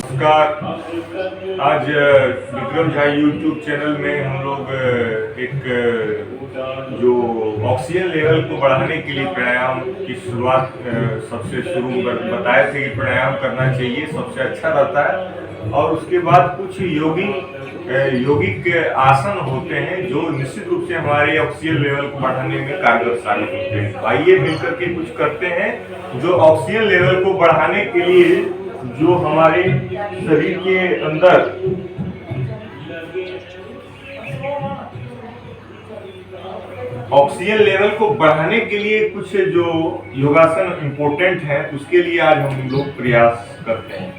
नमस्कार। आज Vikram Jha YouTube channel में हम लोग एक जो ऑक्सीजन लेवल को बढ़ाने के लिए प्राणायाम की शुरुआत सबसे शुरू में बताए थे कि प्राणायाम करना चाहिए, सबसे अच्छा रहता है। और उसके बाद कुछ यौगिक आसन होते हैं जो निश्चित रूप से हमारे ऑक्सीजन लेवल को बढ़ाने में कारगर साबित होते हैं। आइए मिलकर के कुछ करते हैं जो ऑक्सीजन लेवल को बढ़ाने के लिए जो हमारे शरीर के अंदर ऑक्सीजन लेवल को बढ़ाने के लिए कुछ जो योगासन इम्पोर्टेंट है, उसके लिए आज हम लोग प्रयास करते हैं।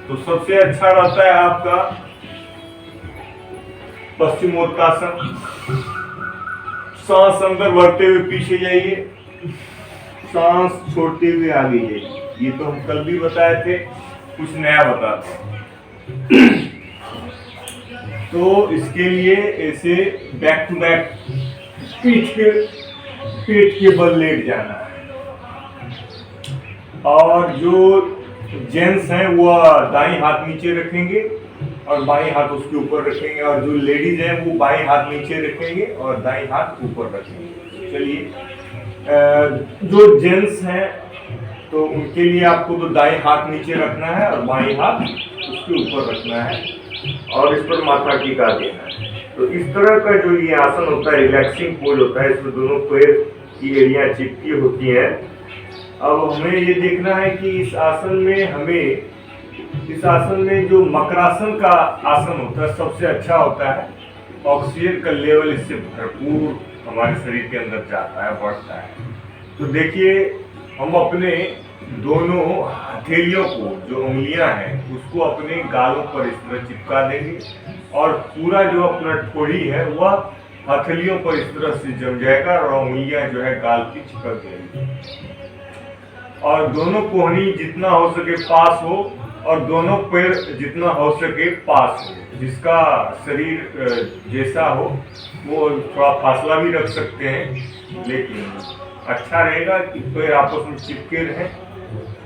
तो सबसे अच्छा रहता है आपका पश्चिमोत्तासन। सांस अंदर भरते हुए पीछे जाइए, सांस छोड़ते हुए आगे जाइए। ये तो हम कल भी बताए थे, कुछ नया बताते हैं। तो इसके लिए ऐसे बैक टू बैक पेट के बल लेट जाना है। और जो जेंट्स हैं वो दाईं हाथ नीचे रखेंगे और बाईं हाथ उसके ऊपर रखेंगे, और जो लेडीज हैं वो बाईं हाथ नीचे रखेंगे और दाईं हाथ ऊपर रखेंगे। चलिए, जो जेंट्स हैं तो उनके लिए आपको तो दाईं हाथ नीचे रखना है और बाईं हाथ उसके ऊपर रखना है और इस पर माथा टिका देना है। तो इस तरह का जो ये आसन होता है, रिलैक्सिंग पोज होता है, इसमें दोनों पैर की एड़ियां चिपकी होती हैं। अब हमें ये देखना है कि इस आसन में जो मकरासन का आसन होता है सबसे अच्छा होता है। ऑक्सीजन का लेवल इससे भरपूर हमारे शरीर के अंदर जाता है, बढ़ता है। तो देखिए, हम अपने दोनों हथेलियों को, जो उंगलियां हैं, उसको अपने गालों पर इस तरह चिपका देंगे और पूरा जो अपना ठोड़ी है वह हथेलियों पर इस तरह से जम जाएगा और उंगलियां जो है गाल की चिपक जाएंगी। और दोनों कोहनी जितना हो सके पास हो और दोनों पैर जितना हो सके पास हो। जिसका शरीर जैसा हो वो थोड़ा फासला भी रख सकते हैं, लेकिन अच्छा रहेगा कि पैर आपस में चिपके रहें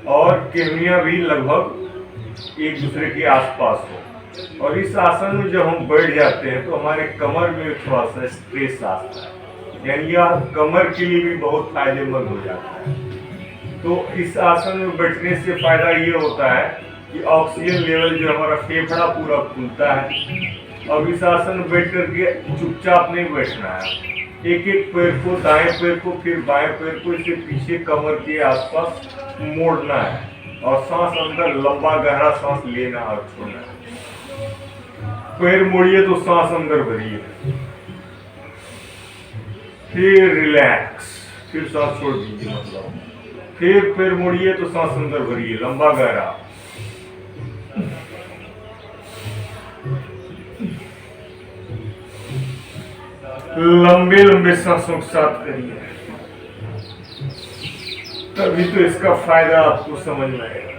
और केहनियां भी लगभग एक दूसरे के आसपास हो। और इस आसन में जब हम बैठ जाते हैं तो हमारे कमर में थोड़ा सा स्ट्रेस आता है, यानी यह कमर के लिए भी बहुत फायदेमंद हो जाता है। तो इस आसन में बैठने से फायदा ये होता है कि ऑक्सीजन लेवल जो हमारा फेफड़ा पूरा खुलता है। अब इस आसन में बैठ करके चुपचाप नहीं बैठना है, एक एक पैर को, दाएं पैर को फिर बाएं पैर को इसे पीछे कमर के आसपास मोड़ना है और सांस अंदर लंबा गहरा सांस लेना और छोड़ना है। पैर मोड़िए तो सांस अंदर भरिए, फिर रिलैक्स, फिर सांस छोड़ दीजिए, मतलब फिर पैर मोड़िए तो सांस अंदर भरिए लंबा गहरा। लंबे लंबे सांसों के साथ करिए, तभी तो इसका फायदा आपको समझ में आएगा।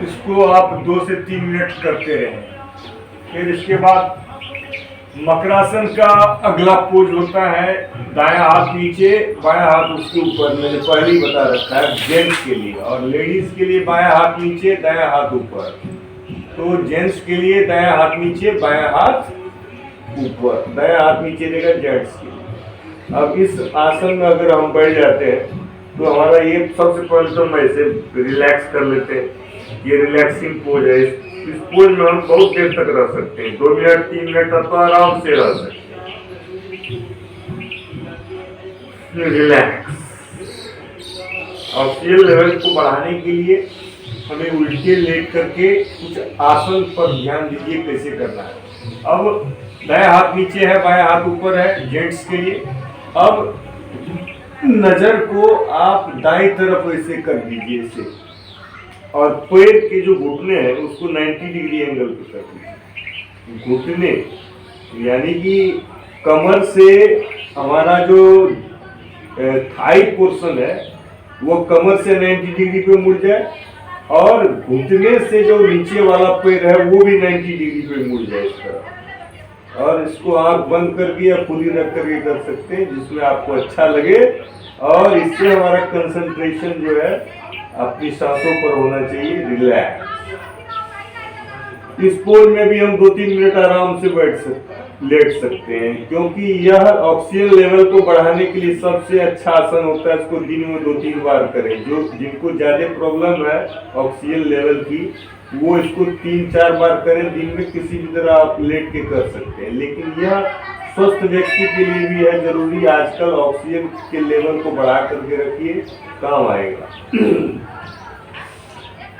इसको आप 2 से 3 मिनट करते रहें। फिर इसके बाद मकरासन का अगला पोज होता है दायां हाथ नीचे, बायां हाथ उसके ऊपर। मैंने पहले ही बता रखा है जेंट्स के लिए, और लेडीज के लिए बायां हाथ नीचे, दायां हाथ ऊपर। तो जेंट्स के लिए दायां हाथ नीचे, बायां हाथ ऊपर, दायां हाथ नीचे देगा जेंट्स के लिए। अब इस आसन में अगर हम बैठ जाते हैं तो हमारा ये सबसे पहले तो हम ऐसे रिलैक्स कर लेते हैं। ये रिलैक्सिंग पोज है। इस पोज में हम बहुत देर तक रह सकते हैं, 2 मिनट 3 मिनट तक तो आराम से रह सकते हैं। रिलैक्स। ऑक्सीजन लेवल को बढ़ाने के लिए हमें उल्टे लेट करके कुछ आसन पर ध्यान दीजिए कैसे करना है। अब दायां हाथ नीचे है, बायां हाथ ऊपर है जेंट्स के लिए। अब नजर को आप दाएं तरफ ऐसे कर दीजिए इसे, और पैर के जो घुटने हैं उसको 90 डिग्री एंगल पे कर दीजिए। घुटने यानी कि कमर से हमारा जो थाई पोर्शन है वो कमर से 90 डिग्री पे मुड़ जाए, और घुटने से जो नीचे वाला पैर है वो भी 90 डिग्री पे मुड़ जाए इस तरह। और इसको आंख बंद करके या खुली रख करके कर सकते हैं, जिसमें आपको अच्छा लगे। और इससे हमारा कंसंट्रेशन जो है अपनी सांसों पर होना चाहिए रिलैक्स। इस पोज में भी हम 2-3 मिनट आराम से लेट सकते हैं, क्योंकि यह ऑक्सीजन लेवल को बढ़ाने के लिए सबसे अच्छा आसन होता है। इसको दिन में 2-3 बार करें। जो जिनको ज्यादा प्रॉब्लम है ऑक्सीजन लेवल की, वो इसको 3-4 बार करें दिन में। किसी भी तरह आप लेट के कर सकते हैं, लेकिन यह स्वस्थ व्यक्ति के लिए भी है जरूरी। आजकल ऑक्सीजन के लेवल को बढ़ा करके रखिए, काम आएगा।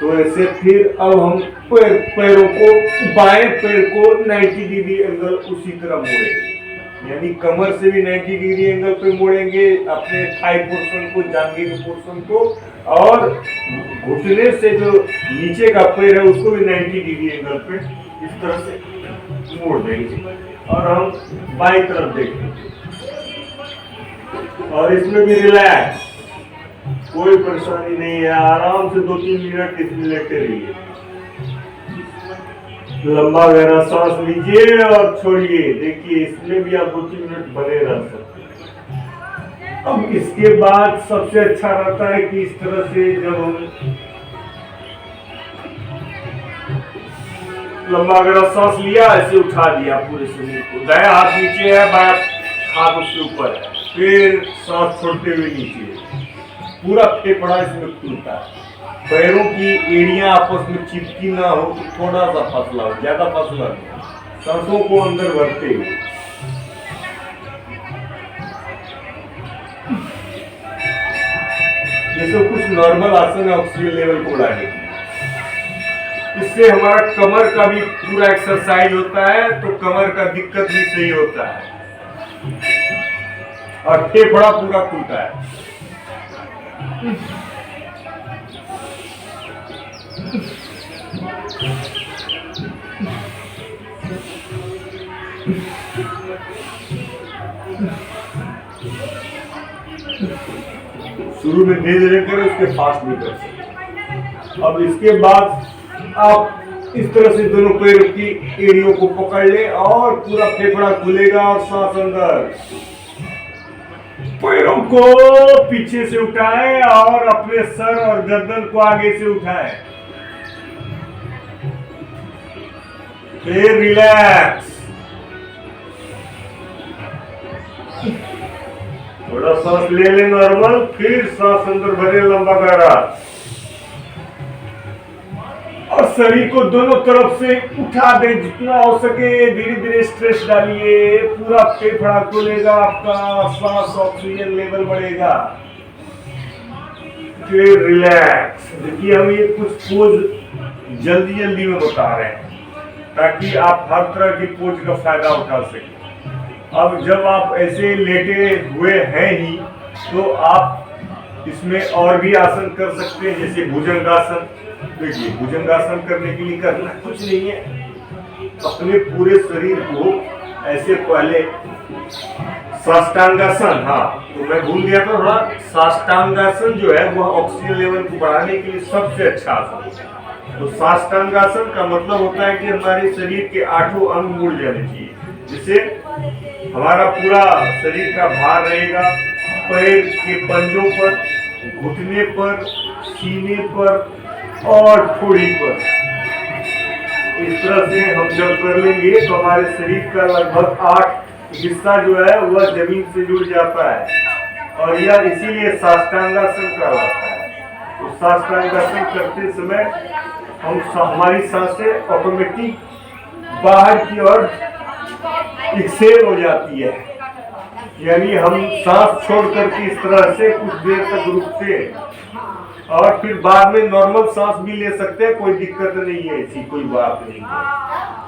तो ऐसे फिर अब हम पैरों को, बाएं पैर को 90 डिग्री एंगल उसी तरह मोड़ेंगे, यानी कमर से भी 90 डिग्री एंगल पे मोड़ेंगे अपने थाई पोर्शन को, जांघे के पोर्शन को, और घुटने से जो नीचे का पैर है उसको भी 90 डिग्री एंगल पे इस तरह से मोड़ देंगे। और हम बाई तरफ देखेंगे, और इसमें भी रिलैक्स, कोई परेशानी नहीं है। आराम से 2-3 मिनट इसमें लेटे रहिए। लंबा गहरा सांस लीजिए और छोड़िए। देखिए इसमें भी आप 2-3 मिनट बने रह सकते हैं। अब इसके बाद सबसे अच्छा रहता है कि इस तरह से जब हम लंबा गहरा सांस लिया, ऐसे उठा दिया पूरे शरीर को, दायां हाथ नीचे है, बायां हाथ उसके ऊपर है, फिर सांस छोड़ते हुए नीचे, पूरा फेफड़ा इसमें खुलता है। पैरों की एड़ियां आपस में चिपकी ना हो, तो थोड़ा सा फासला हो, ज्यादा फासला नहीं, सांसों को अंदर भरते हुए। ये सब कुछ नॉर्मल आसन है ऑक्सीजन लेवल को बढ़ाने के। इससे हमारा कमर का भी पूरा एक्सरसाइज होता है, तो कमर का दिक्कत भी सही होता है और फेफड़ा पूरा खुलता है। शुरू में धीरे धीरे करें, उसके फास्ट भी कर सकते। अब इसके बाद आप इस तरह से दोनों पैरों की एड़ियों को पकड़ ले और पूरा फेफड़ा खुलेगा और सांस अंदर। पैरों को पीछे से उठाएं और अपने सर और गर्दन को आगे से उठाएं। फिर रिलैक्स, थोड़ा सांस ले लें नॉर्मल, फिर सांस अंदर भरे लंबा गहरा, और शरीर को दोनों तरफ से उठा दें जितना हो सके। धीरे धीरे स्ट्रेस डालिए, पूरा फेफड़ा खुलेगा आपका, सांस ऑक्सीजन लेवल बढ़ेगा। फिर रिलैक्स। देखिए हम ये कुछ पोज जल्दी जल्दी में बता रहे हैं ताकि आप हर तरह की पोज का फायदा उठा सकें। अब जब आप ऐसे लेटे हुए हैं ही, तो आप इसमें और भी आसन कर सकते हैं, जैसे भुजंगासन। देखिए भुजंगासन करने के लिए करना कुछ नहीं है, अपने पूरे शरीर को ऐसे पहले साष्टांगासन, हाँ तो मैं भूल गया था थोड़ा, साष्टांगासन जो है वह ऑक्सीजन लेवल को बढ़ाने के लिए सबसे अच्छा आसन है। तो साष्टांगासन का मतलब होता है कि हमारे शरीर के 8 अंग मुड़ जाने चाहिए, जिससे हमारा पूरा शरीर का भार रहेगा पैर के पंजों पर, घुटने पर, सीने पर और ठोड़ी पर। इस तरह से हम जब कर लेंगे तो हमारे शरीर का लगभग 8 हिस्सा जो है वह जमीन से जुड़ जाता है, और यह इसीलिए साष्टांगासन कहलाता है। तो साष्टांगासन करते समय हमारी सांसें ऑटोमेटिक बाहर की ओर एक्सेल हो जाती है, यानी हम सांस छोड़ करके इस तरह से कुछ देर तक रुकते हैं और फिर बाद में नॉर्मल सांस भी ले सकते हैं, कोई दिक्कत नहीं है, ऐसी कोई बात नहीं है।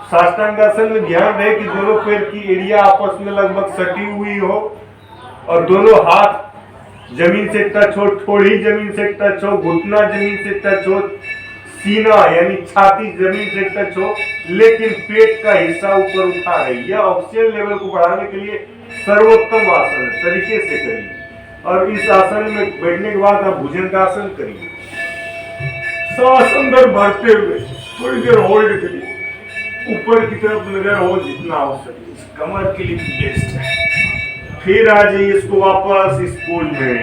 साष्टांगासन में ध्यान रहे कि दोनों पैर की एड़ियां आपस में लगभग सटी हुई हो और दोनों हाथ जमीन से टच हो, ठोड़ी जमीन से टच हो, घुटना जमीन से टच हो, सीना यानी छाती जमीन से टच हो, लेकिन पेट का हिस्सा ऊपर उठा रही। यह ऑक्सीजन लेवल को बढ़ाने के लिए सर्वोत्तम आसन है, तरीके से करिए। और इस आसन में बैठने के बाद आप भुजंगासन करिए, सांस अंदर भरते हुए थोड़ी देर होल्ड करिए, ऊपर की तरफ नजर हो जितना हो सके, कमर के लिए बेस्ट है। फिर आ जाइए इसको वापस इस पोज में,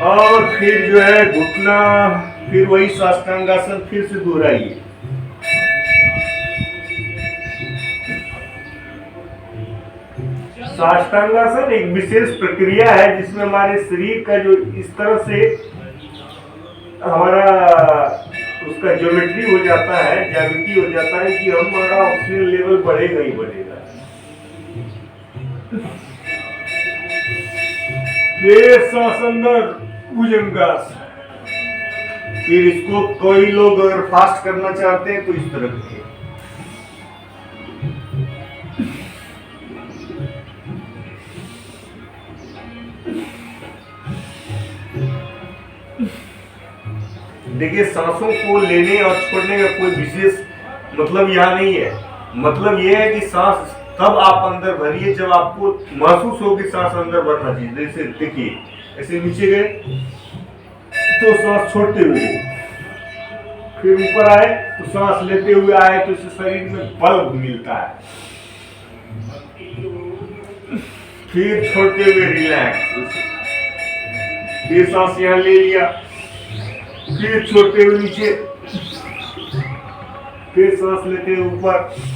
और फिर जो है घुटना, फिर वही साष्टांगासन फिर से दोहराइए। साष्टांगासन एक विशेष प्रक्रिया है जिसमें हमारे शरीर का जो इस तरह से हमारा उसका ज्योमेट्री हो जाता है, ज्यामिति हो जाता है कि हमारा ऑक्सीजन लेवल बढ़ेगा ही बढ़ेगा। फिर सांस अंदर भुजंगासन। फिर इसको कोई लोग अगर फास्ट करना चाहते हैं तो इस तरह के देखिए, सांसों को लेने और छोड़ने का कोई विशेष मतलब यहाँ नहीं है। मतलब यह है कि सांस तब आप अंदर भरिए जब आपको महसूस हो कि सांस अंदर भरना चाहिए। जैसे देखिए, ऐसे नीचे गए तो सांस छोड़ते हुए, फिर ऊपर आए तो सांस लेते हुए आए, तो इससे शरीर में बल मिलता है। फिर छोड़ते हुए रिलैक्स, फिर सांस यहाँ ले लिया, फिर छोड़ते हुए नीचे, फिर सांस लेते हुए ऊपर।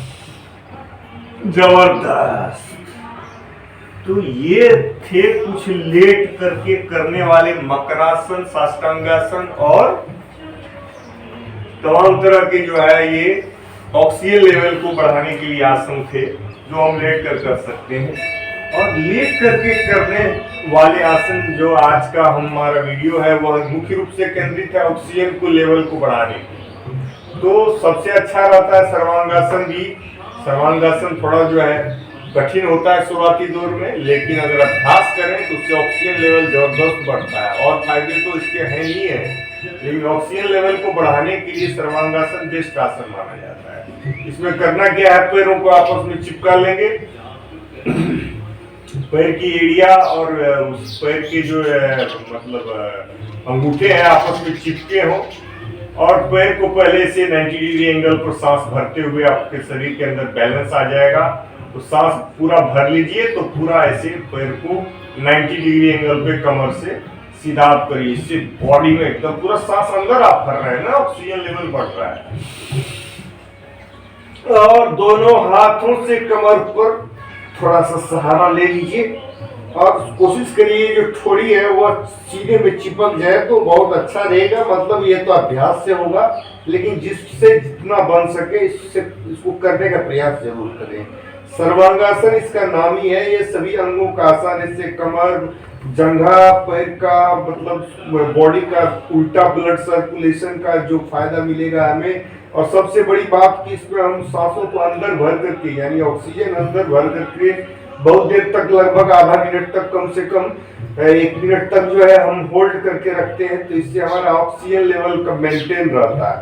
जबरदस्त। तो ये थे कुछ लेट करके करने वाले मकरासन, साष्टांगासन और तमाम तरह के जो है ये ऑक्सीजन लेवल को बढ़ाने के लिए आसन थे जो हम लेट कर सकते हैं। और लेट करके करने वाले आसन जो आज का हमारा वीडियो है वह मुख्य रूप से केंद्रित है ऑक्सीजन को लेवल को बढ़ाने। तो सबसे अच्छा रहता है सर्वांगासन भी। सर्वांगासन थोड़ा जो है कठिन होता है शुरुआती दौर में, लेकिन अगर अभ्यास करें तो उससे ऑक्सीजन लेवल जबरदस्त बढ़ता है। और फायदे तो इसके हैं ही है, लेकिन ऑक्सीजन लेवल को बढ़ाने के लिए सर्वांगासन बेस्ट आसन माना जाता है। इसमें करना क्या है, पैरों को आपस में चिपका लेंगे, पैर की एड़िया और उस पैर के जो मतलब अंगूठे हैं आपस में चिपके हों, और पैर को पहले से 90 डिग्री एंगल पर सांस भरते हुए आपके शरीर के अंदर बैलेंस आ जाएगा। तो सांस पूरा भर लीजिए, तो पूरा ऐसे पैर को 90 डिग्री एंगल पे कमर से सीधा आप करिए। इससे बॉडी में एकदम पूरा सांस अंदर आप भर रहे हैं ना, ऑक्सीजन लेवल बढ़ रहा है। और दोनों हाथों से कमर पर थोड़ा सा सहारा ले लीजिए और कोशिश करिए जो ठोड़ी है वह सीने में चिपक जाए तो बहुत अच्छा रहेगा। मतलब ये तो अभ्यास से होगा, लेकिन जिससे जितना बन सके इसको करने का प्रयास जरूर करें। सर्वांगासन इसका नाम ही है, ये सभी अंगों का आसन। इससे कमर, जंघा, पैर का मतलब बॉडी का उल्टा ब्लड सर्कुलेशन का जो फायदा मिलेगा हमें। और सबसे बड़ी बात कि इसमें हम सांसों को अंदर भर करके, यानी ऑक्सीजन अंदर भर करके बहुत देर तक, लगभग आधा मिनट तक, कम से कम 1 मिनट तक जो है हम होल्ड करके रखते हैं। तो इससे हमारा ऑक्सीजन लेवल का मेंटेन रहता है।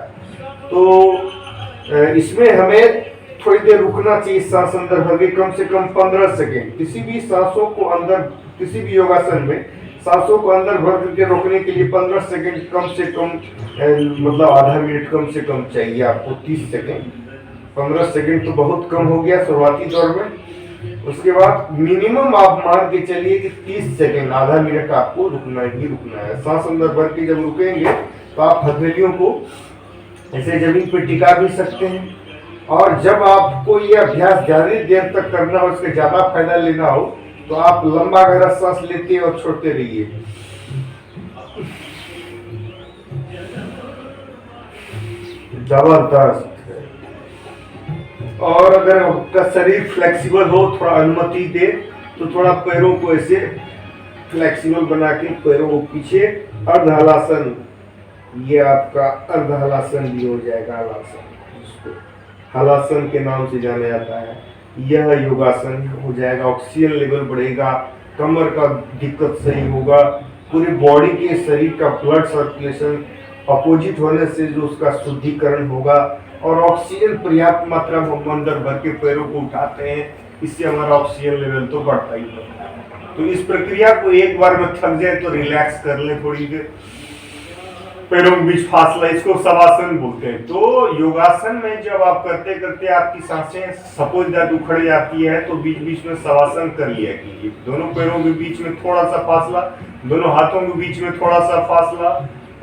तो इसमें हमें थोड़ी देर रुकना चाहिए सांस अंदर भर के, कम से कम 15 सेकेंड। किसी भी सांसों को अंदर, किसी भी योगासन में सांसों को अंदर भर करके रोकने के लिए 15 सेकेंड कम से कम, मतलब आधा मिनट कम से कम चाहिए आपको। 30 सेकेंड, 15 सेकेंड तो बहुत कम हो गया शुरुआती दौर में। उसके बाद मिनिमम आप मान के चलिए कि 30 सेकेंड, आधा मिनट आपको रुकना ही रुकना है। सांस अंदर भर के जब रुकेंगे तो आप हथेलियों को ऐसे जमीन पर टिका भी सकते हैं। और जब आपको ये अभ्यास ज्यादा देर तक करना हो, इसका ज्यादा फायदा लेना हो, तो आप लंबा गहरा सांस लेते और छोड़ते रहिए। जबरदस्त। और अगर आपका शरीर फ्लेक्सिबल हो, थोड़ा अनुमति दे, तो थोड़ा पैरों को ऐसे फ्लेक्सिबल बना के पैरों को पीछे, अर्ध हलासन, ये आपका अर्ध हलासन भी हो जाएगा। हलासन, जिसको हलासन के नाम से जाना जाता है, यह योगासन हो जाएगा। ऑक्सीजन लेवल बढ़ेगा, कमर का दिक्कत सही होगा, पूरी बॉडी के शरीर का ब्लड सर्कुलेशन अपोजिट होने से जो उसका शुद्धिकरण होगा, और ऑक्सीजन पर्याप्त मात्रा में हम अंदर भर के पैरों को उठाते हैं, इससे हमारा ऑक्सीजन लेवल तो बढ़ता ही बढ़ता है। तो इस प्रक्रिया को एक बार में थक जाए तो रिलैक्स कर ले थोड़ी देर, पैरों के बीच फासला, इसको शवासन बोलते हैं। तो योगासन में जब आप करते करते आपकी सांसें सपोज दैट उखड़ जाती है तो बीच बीच में शवासन कर लिया कीजिए। दोनों पैरों के बीच में थोड़ा सा फासला, दोनों हाथों के बीच में थोड़ा सा फासला,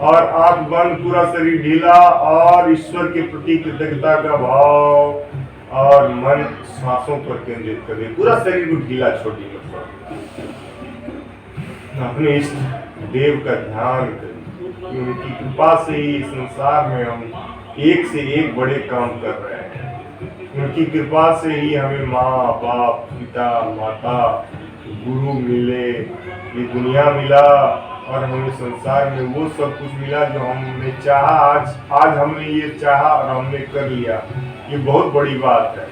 और आंख बंद, पूरा शरीर ढीला, और ईश्वर के प्रति कृतज्ञता का भाव, और मन सांसों पर केंद्रित करें, पूरा शरीर को ढीला छोड़िए। अपने इष्ट देव का ध्यान करें, उनकी कृपा से ही संसार में हम एक से एक बड़े काम कर रहे हैं। उनकी कृपा से ही हमें माँ बाप, पिता माता, गुरु मिले, ये दुनिया मिला, और हमें संसार में वो सब कुछ मिला जो हमने चाहा। आज हमने ये चाहा और हमने कर लिया, ये बहुत बड़ी बात है।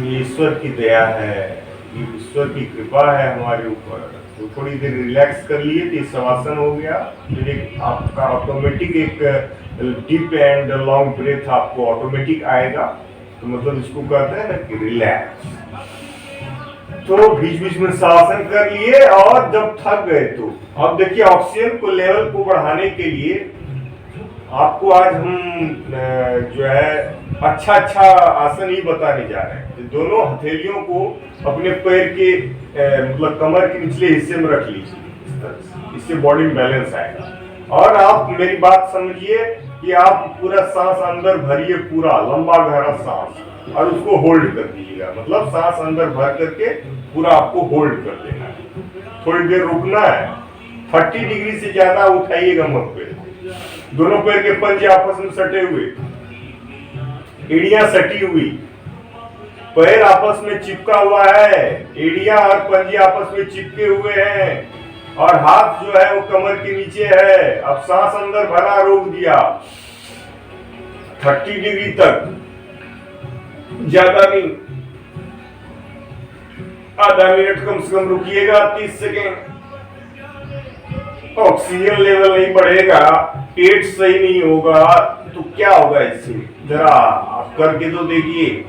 ये ईश्वर की दया है, ये ईश्वर की कृपा है हमारे ऊपर। तो थोड़ी देर रिलैक्स कर लिए तो शवासन हो गया। फिर एक आपका ऑटोमेटिक एक डीप एंड लॉन्ग ब्रेथ आपको ऑटोमेटिक आएगा। तो मतलब इसको कहते हैं ना कि रिलैक्स। तो बीच बीच में शवासन कर लिए, और जब थक गए तो अब देखिए ऑक्सीजन को लेवल को बढ़ाने के लिए आपको आज हम जो है अच्छा आसन ही बताने जा रहे हैं। दोनों हथेलियों को अपने पैर के मतलब कमर के निचले हिस्से में रख लीजिए इस तरह से, इससे बॉडी में बैलेंस आएगा। और आप मेरी बात समझिए कि आप पूरा सांस अंदर भरिए, पूरा लंबा गहरा सांस, और उसको होल्ड कर दीजिएगा। मतलब सांस अंदर भर करके पूरा आपको होल्ड कर देना है, थोड़ी देर रुकना है। 30 डिग्री से ज्यादा उठाइएगा मत पैर, दोनों पैर के पंजे आपस में सटे हुए, एड़ियां सटी हुई, पैर आपस में चिपका हुआ है, एड़ियां और पंजे आपस में चिपके हुए हैं, और हाथ जो है वो कमर के नीचे है। अब सांस अंदर भरा, रोक दिया 30 डिग्री तक, ज्यादा नहीं, आधा मिनट कम से कम रुकिएगा, 30 सेकेंड। ऑक्सीजन लेवल नहीं बढ़ेगा, पेट सही नहीं होगा, तो क्या होगा इससे? जरा आप करके तो देखिए।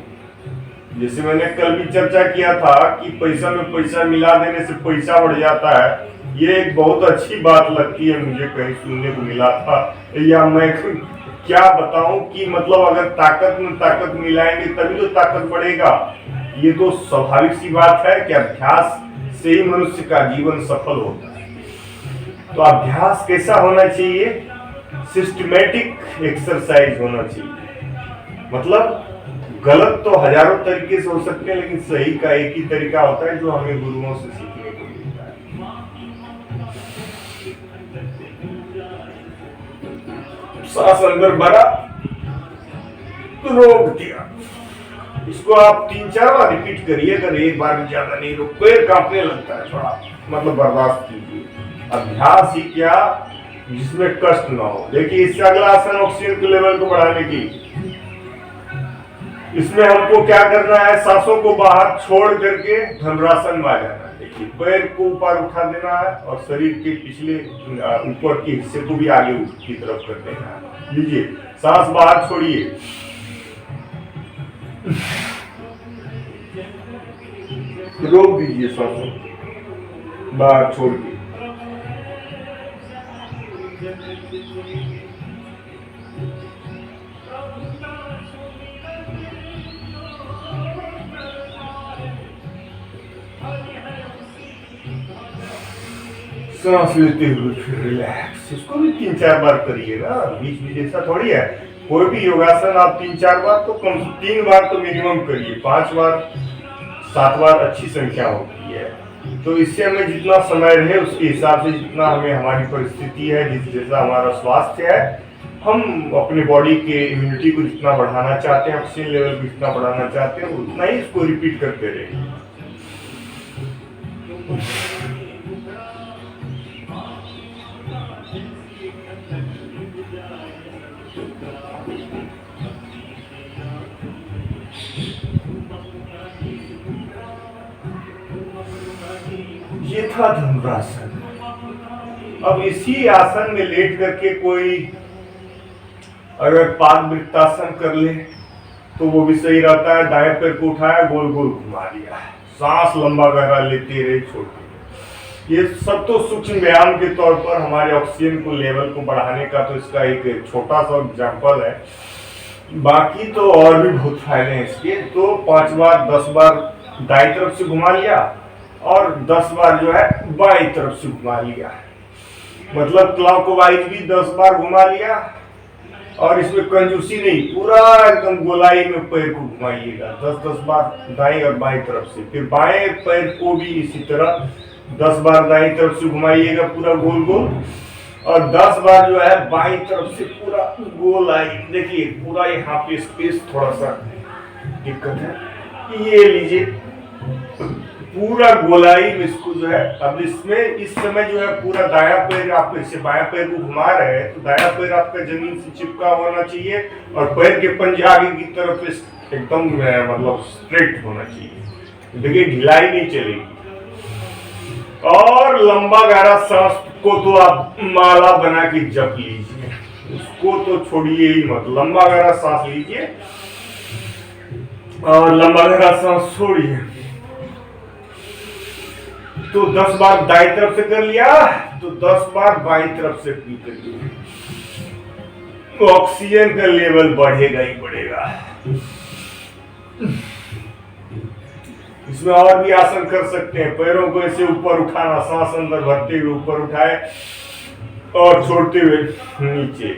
जैसे मैंने कल भी चर्चा किया था कि पैसा में पैसा मिला देने से पैसा बढ़ जाता है, ये एक बहुत अच्छी बात लगती है मुझे, कहीं सुनने को मिला था, या मैं क्या बताऊं कि मतलब अगर ताकत में ताकत मिलाएंगे तभी तो ताकत बढ़ेगा। ये तो स्वाभाविक सी बात है कि अभ्यास से ही मनुष्य का जीवन सफल होता है। तो अभ्यास कैसा होना चाहिए? सिस्टमेटिक एक्सरसाइज होना चाहिए। मतलब गलत तो हजारों तरीके से हो सकते हैं, लेकिन सही का एक ही तरीका होता है जो हमें गुरुओं से सीखने को मिलता है। सांस अंदर भरा, रोक दिया। इसको आप 3-4 बार रिपीट करिए, अगर एक बार में ज्यादा नहीं, रोक, पैर कांपने लगता है थोड़ा, मतलब बर्दाश्त कीजिए। अभ्यास ही क्या जिसमें कष्ट ना हो। देखिए इससे अगला आसन ऑक्सीजन के लेवल को बढ़ाने की, इसमें हमको क्या करना है? सांसों को बाहर छोड़ करके धनुरासन में आ जाना है। देखिए पैर को ऊपर उठा देना है, और शरीर के पिछले ऊपर के हिस्से को भी आगे की तरफ कर देना है। लीजिए, सांस बाहर छोड़िए, रोक दीजिए, सांसों बाहर छोड़ के। सांस लेते हुए फिर रिलैक्स। इसको भी 3-4 बार करिए ना, बीच बीच ऐसा थोड़ी है। कोई भी योगासन आप 3-4 बार तो कम से 3 बार तो मिनिमम करिए, 5 बार 7 बार अच्छी संख्या होती है। तो इससे हमें जितना समय रहे उसके हिसाब से, जितना हमें हमारी परिस्थिति है, जैसा हमारा स्वास्थ्य है, हम अपने बॉडी के इम्यूनिटी को जितना बढ़ाना चाहते हैं, ऑक्सीजन लेवल को जितना बढ़ाना चाहते हैं, उतना ही इसको रिपीट करते रहेंगे। ये था धनुरासन। अब इसी आसन में लेट करके कोई अगर पादवृत्तासन कर ले तो वो भी सही रहता है। दाएं पैर को उठाया, गोल गोल घुमा दिया, सांस लंबा गहरा लेते रहे, छोड़ते ये सब तो सूक्ष्म व्यायाम के तौर पर हमारे ऑक्सीजन को लेवल को बढ़ाने का तो इसका एक छोटा सा एग्जाम्पल है। बाकी तो और भी बहुत फायदे हैं इसके। तो 5 बार 10 बार दाईं तरफ से घुमा लिया और 10 बार जो है बाईं तरफ से घुमा लिया, मतलब क्लॉकवाइज भी 10 बार घुमा लिया। और इसमें कंजूसी नहीं, पूरा एकदम गोलाई में पैर को घुमाइएगा 10-10 बार दाईं और बाईं तरफ से। फिर बाएं पैर को भी इसी तरह 10 बार दाईं तरफ से घुमाइएगा पूरा गोल गोल, और 10 बार जो है बाईं तरफ से पूरा गोलाई। देखिए पूरा यहाँ पे स्पेस थोड़ा सा दिक्कत है, ये लीजिए पूरा गोलाई में इसको जो है। अब इसमें इस समय जो है पूरा दायां पैर, आप इससे बायां पैर को घुमा रहे हैं तो दायां पैर आपका जमीन से चिपका होना चाहिए और पैर के पंजे आगे की तरफ एकदम मतलब स्ट्रेट होना चाहिए। देखिए ढिलाई नहीं चलेगी। और लंबा गहरा सांस को तो आप माला बना के जप लीजिए, उसको तो छोड़िए ही मत। लंबा गहरा सांस लीजिए और लंबा गहरा सांस छोड़िए। तो 10 बार दाईं तरफ से कर लिया तो 10 बार बाईं तरफ से भी करिए, तो ऑक्सीजन का लेवल बढ़ेगा ही बढ़ेगा। इसमें और भी आसन कर सकते हैं। पैरों को ऐसे ऊपर उठाना, सांस अंदर भरते हुए ऊपर उठाए और छोड़ते हुए नीचे।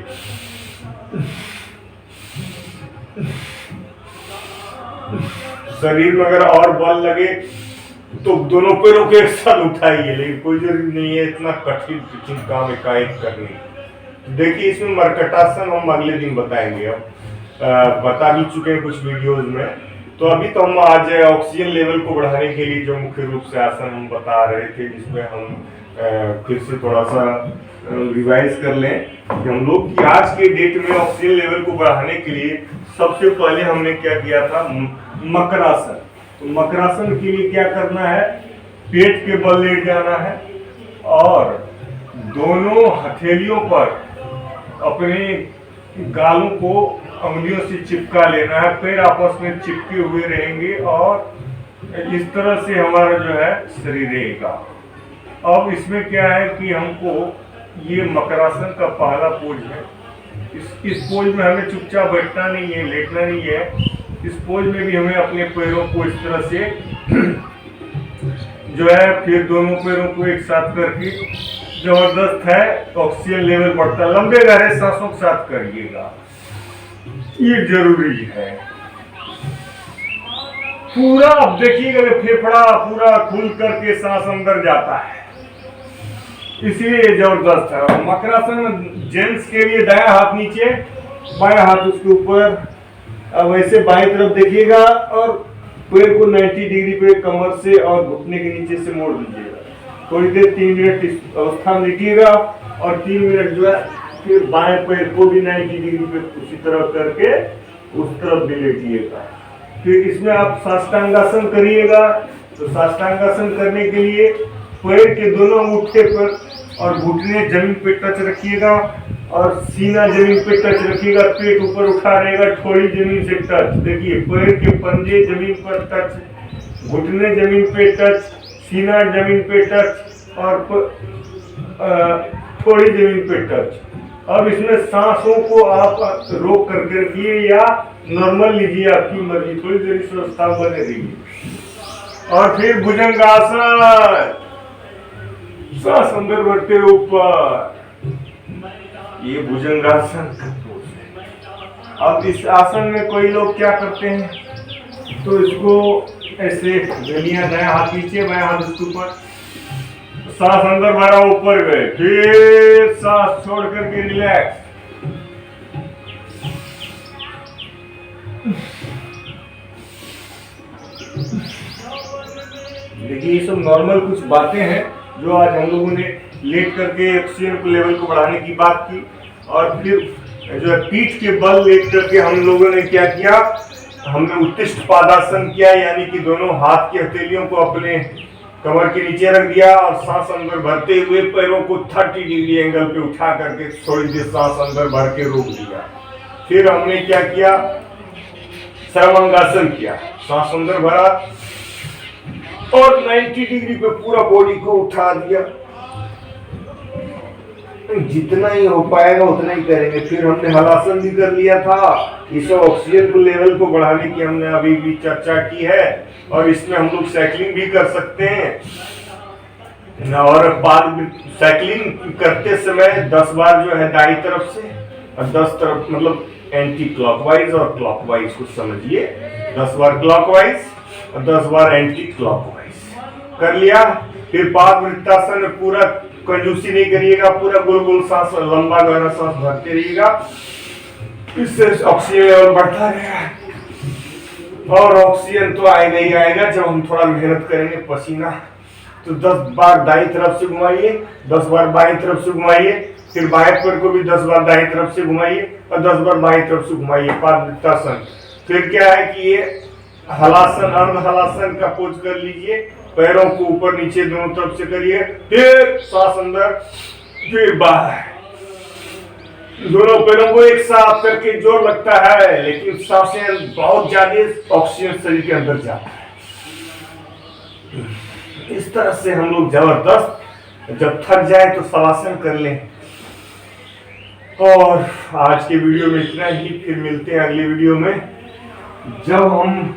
शरीर में अगर और बल लगे तो दोनों पैरों के एक साथ उठाइए, लेकिन कोई जरूरी नहीं है इतना कठिन काम एकाएक करने। देखिए इसमें मरकटासन हम अगले दिन बताएंगे, अब बता भी चुके हैं कुछ वीडियोज में। तो अभी तो हम आज ऑक्सीजन लेवल को बढ़ाने के लिए जो मुख्य रूप से आसन हम बता रहे थे, जिसमें हम फिर से थोड़ा सा रिवाइज कर लें कि हम लोग कि आज के डेट में ऑक्सीजन लेवल को बढ़ाने के लिए सबसे पहले हमने क्या किया था, मकरासन। तो मकरासन के लिए क्या करना है, पेट के बल लेट जाना है और दोनों हथेलियों पर अपने गालों को अंगुलियों से चिपका लेना है। पैर आपस में चिपके हुए रहेंगे और इस तरह से हमारा जो है शरीर रहेगा। अब इसमें क्या है कि हमको ये मकरासन का पहला पोज है। इस पोज में हमें चुपचाप बैठना नहीं है, लेटना नहीं है। इस पोज में भी हमें अपने पैरों को इस तरह से जो है, फिर दोनों पैरों को एक साथ करके जबरदस्त है, ऑक्सीजन लेवल बढ़ता है। लंबे गहरे सांसों के साथ करिएगा, ये जरूरी है। पूरा अब देखिएगा कि फेफड़ा पूरा खुल करके सांस अंदर जाता है, इसलिए जबरदस्त है। मकरासन में जेंट्स के लिए दायां हाथ नीचे, बायां हाथ उसके ऊपर। अब ऐसे बाएं तरफ देखिएगा और पैर को 90 डिग्री पे कमर से और घुटने के नीचे से मोड़ दीजिएगा। थोड़ी देर 3 मिनट इस अवस्था में लेटिएगा और 3 मिनट जो है फिर बाएं पैर को भी 90 डिग्री पे उसी तरह करके उस तरफ भी लेटिएगा। फिर इसमें आप साष्टांगासन करिएगा। तो साष्टांगासन करने के लिए पैर के दोनों अंगूठे पर और घुटने जमीन पे टच रखिएगा और सीना जमीन पे टच रखिएगा। पेट ऊपर उठा रहेगा, ठोड़ी जमीन से टच। देखिए पैर के पंजे जमीन पर टच, घुटने जमीन पे टच, सीना जमीन पे टच और ठोड़ी जमीन पे टच। अब इसमें सांसों को आप रोक करके रखिए या नॉर्मल लीजिए, आपकी मर्जी, थोड़ी देर इस अवस्था बने रहिए। और फिर भुजंगासन, सांस अंदर बढ़ते हुए ऊपर, ये भुजंगासन का पोज है। अब इस आसन में कोई लोग क्या करते हैं, तो इसको ऐसे गलियां, दायां हाथ नीचे बायां हाथ उसके ऊपर, सांस अंदर भरा ऊपर गए, फिर सांस छोड़ करके रिलैक्स। देखिए ये सब नॉर्मल कुछ बातें हैं जो आज हम लोगों ने लेट करके ऑक्सीजन लेवल को बढ़ाने की बात की। और फिर जो है पीठ के बल लेट करके हम लोगों ने क्या किया, हमने उत्तिष्ठ पादासन किया, यानी कि दोनों हाथ की हथेलियों को अपने कमर के नीचे रख दिया और सांस अंदर भरते हुए पैरों को 30 डिग्री एंगल पे उठा करके थोड़ी देर सांस अंदर भर के रोक दिया। फिर हमने क्या किया, सर्वांगासन किया। सांस अंदर भरा, और 90 डिग्री पे पूरा बॉडी को उठा दिया। जितना ही हो पाएगा उतना ही करेंगे। फिर हमने हलासन भी कर लिया था। इस ऑक्सीजन को लेवल को बढ़ाने की हमने अभी भी चर्चा की है, और इसमें हम लोग साइकिलिंग भी कर सकते हैं। और बाद साइकिलिंग करते समय 10 बार जो है दाईं तरफ से और 10 तरफ, मतलब एंटी क्लॉकवाइज और क्लॉकवाइज को समझिए। 10 बार क्लॉकवाइज और 10 बार एंटी क्लॉकवाइज कर लिया। फिर पाद वृत्तासन में पूरा कंजूसी नहीं करिएगा, पूरा गोल गोल सांस, लंबा गहरा सांस भरते रहिएगा। इससे ऑक्सीजन लेवल बढ़ता रहेगा। और ऑक्सीजन तो आएगा ही आएगा जब हम थोड़ा मेहनत करेंगे, पसीना। तो 10 बार दाईं तरफ से घुमाइए, 10 बार बाईं तरफ से घुमाइए, फिर बाएं पैर को भी 10 बार दाईं तरफ से घुमाइए और 10 बार बाईं तरफ से घुमाइए, पाद वृत्तासन। फिर क्या है कि ये हलासन, अर्ध हलासन का पोज कर लीजिए। पैरों को ऊपर नीचे दोनों तरफ से करिए, फिर सांस अंदर, फिर बाहर। दोनों पैरों को एक साथ करके जोर लगता है, लेकिन सांसें बहुत ज्यादा ऑक्सीजन शरीर के अंदर जाता है। इस तरह से हम लोग जबरदस्त, जब थक जाए तो शवासन कर लें। और आज के वीडियो में इतना ही। फिर मिलते हैं अगले वीडियो में, जब हम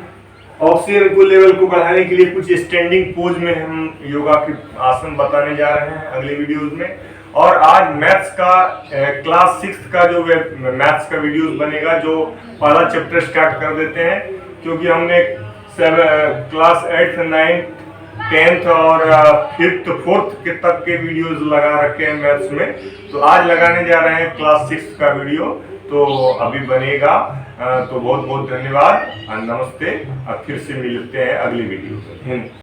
ऑक्सीजन को लेवल को बढ़ाने के लिए कुछ स्टैंडिंग पोज में हम योगा के आसन बताने जा रहे हैं अगले वीडियोस में। और आज मैथ्स का क्लास 6 का जो मैथ्स का वीडियोस बनेगा, जो पहला चैप्टर स्टार्ट कर देते हैं, क्योंकि हमने क्लास 8, 9, 10th और 5th, 4th के तक के वीडियोस लगा रखे हैं मैथ्स में। तो आज लगाने जा रहे हैं क्लास 6 का वीडियो, तो अभी बनेगा। तो बहुत बहुत धन्यवाद, नमस्ते। अब फिर से मिलते हैं अगली वीडियो में।